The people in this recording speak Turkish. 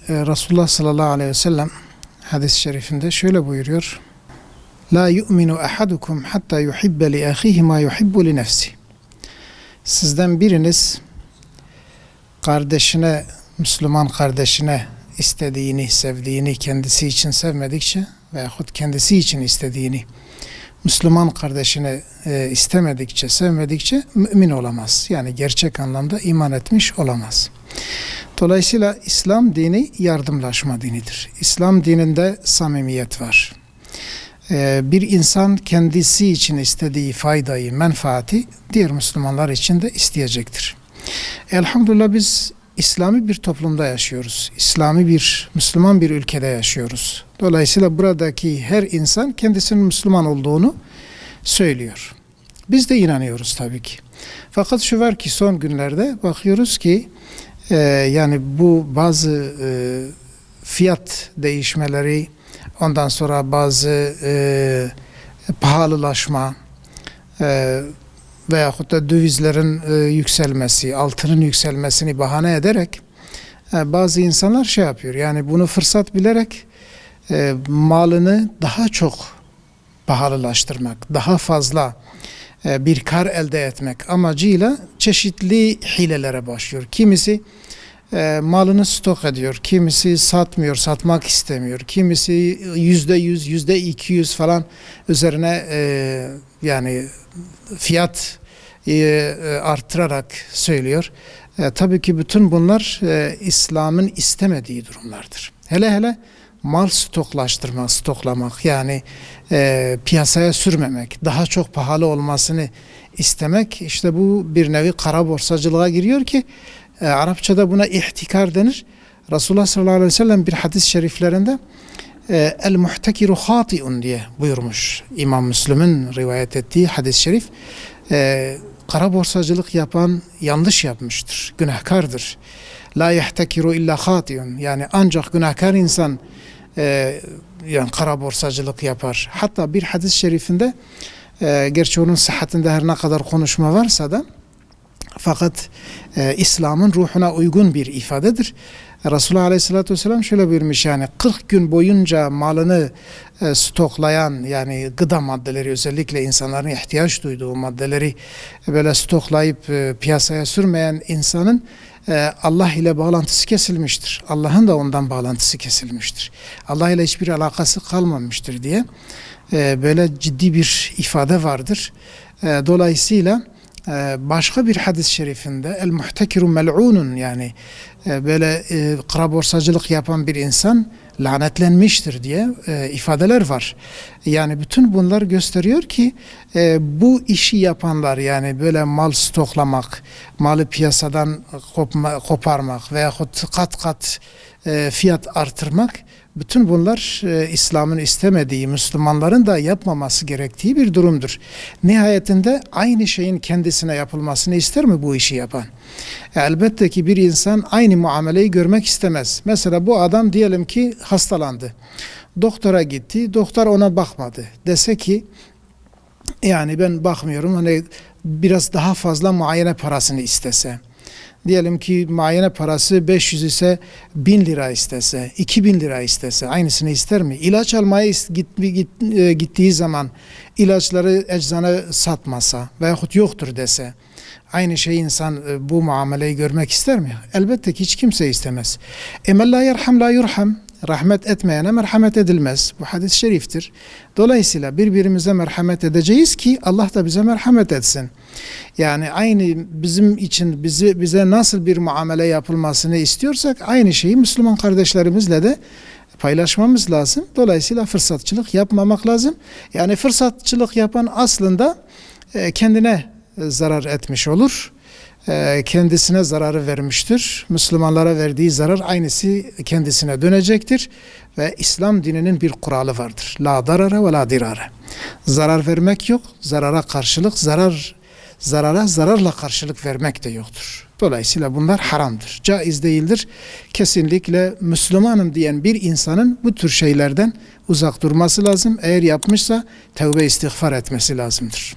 Resulullah sallallahu aleyhi ve sellem hadis-i şerifinde şöyle buyuruyor. La yu'minu ahadukum hatta yuhibbe li ahihi ma yuhibbu li nefsi. Sizden biriniz kardeşine, Müslüman kardeşine istediğini, sevdiğini kendisi için sevmedikçe veyahut kendisi için istediğini Müslüman kardeşine istemedikçe, sevmedikçe mümin olamaz. Yani gerçek anlamda iman etmiş olamaz. Dolayısıyla İslam dini yardımlaşma dinidir. İslam dininde samimiyet var. Bir insan kendisi için istediği faydayı, menfaati diğer Müslümanlar için de isteyecektir. Elhamdülillah biz İslami bir toplumda yaşıyoruz. İslami bir, Müslüman bir ülkede yaşıyoruz. Dolayısıyla buradaki her insan kendisinin Müslüman olduğunu söylüyor. Biz de inanıyoruz tabii ki. Fakat şu var ki son günlerde bakıyoruz ki yani bu bazı fiyat değişmeleri, ondan sonra bazı pahalılaşma veyahut da dövizlerin yükselmesi, altının yükselmesini bahane ederek bazı insanlar şey yapıyor. Yani bunu fırsat bilerek malını daha çok pahalılaştırmak, daha fazla bir kar elde etmek amacıyla çeşitli hilelere başlıyor. Kimisi malını stok ediyor, kimisi satmıyor, satmak istemiyor, kimisi %100, %200 falan üzerine yani fiyat arttırarak söylüyor. Tabii ki bütün bunlar İslam'ın istemediği durumlardır. Hele hele mal stoklaştırmak, stoklamak yani piyasaya sürmemek, daha çok pahalı olmasını istemek, işte bu bir nevi kara borsacılığa giriyor ki Arapçada buna ihtikar denir. Resulullah sallallahu aleyhi ve sellem bir hadis-i şeriflerinde el muhtekiru hatiun diye buyurmuş. İmam Müslim'in rivayet ettiği hadis-i şerif. Kara borsacılık yapan yanlış yapmıştır, günahkardır. La yehtekiru illa hatiun, yani ancak günahkar insan yani kara borsacılık yapar. Hatta bir hadis-i şerifinde gerçi onun sıhhatinde her ne kadar konuşma varsa da fakat İslam'ın ruhuna uygun bir ifadedir. Resulullah Aleyhisselatü Vesselam şöyle buyurmuş, yani 40 gün boyunca malını stoklayan, yani gıda maddeleri, özellikle insanların ihtiyaç duyduğu maddeleri böyle stoklayıp piyasaya sürmeyen insanın Allah ile bağlantısı kesilmiştir. Allah'ın da ondan bağlantısı kesilmiştir. Allah ile hiçbir alakası kalmamıştır diye böyle ciddi bir ifade vardır. Dolayısıyla başka bir hadis-i şerifinde el muhtekiru mel'unun, yani böyle kara borsacılık yapan bir insan lanetlenmiştir diye ifadeler var. Yani bütün bunlar gösteriyor ki bu işi yapanlar, yani böyle mal stoklamak, malı piyasadan koparmak veyahut kat kat fiyat artırmak, bütün bunlar İslam'ın istemediği, Müslümanların da yapmaması gerektiği bir durumdur. Nihayetinde aynı şeyin kendisine yapılmasını ister mi bu işi yapan? Elbette ki bir insan aynı muameleyi görmek istemez. Mesela bu adam diyelim ki hastalandı. Doktora gitti, doktor ona bakmadı. Dese ki yani ben bakmıyorum, hani biraz daha fazla muayene parasını istese. Diyelim ki muayene parası 500 ise 1000 lira istese, 2000 lira istese aynısını ister mi? İlaç almaya gittiği zaman ilaçları eczane satmasa veyahut yoktur dese, aynı şey insan bu muameleyi görmek ister mi? Elbette ki hiç kimse istemez. Emel la yerham la yurham. Rahmet etmeyene merhamet edilmez. Bu hadis-i şeriftir. Dolayısıyla birbirimize merhamet edeceğiz ki Allah da bize merhamet etsin. Yani aynı bizim için bize nasıl bir muamele yapılmasını istiyorsak aynı şeyi Müslüman kardeşlerimizle de paylaşmamız lazım. Dolayısıyla fırsatçılık yapmamak lazım. Yani fırsatçılık yapan aslında kendine zarar etmiş olur. Kendisine zararı vermiştir. Müslümanlara verdiği zarar aynısı kendisine dönecektir. Ve İslam dininin bir kuralı vardır. La darara ve la dirare. Zarar vermek yok. Zarara karşılık zararla karşılık vermek de yoktur. Dolayısıyla bunlar haramdır. Caiz değildir. Kesinlikle Müslümanım diyen bir insanın bu tür şeylerden uzak durması lazım. Eğer yapmışsa tevbe istiğfar etmesi lazımdır.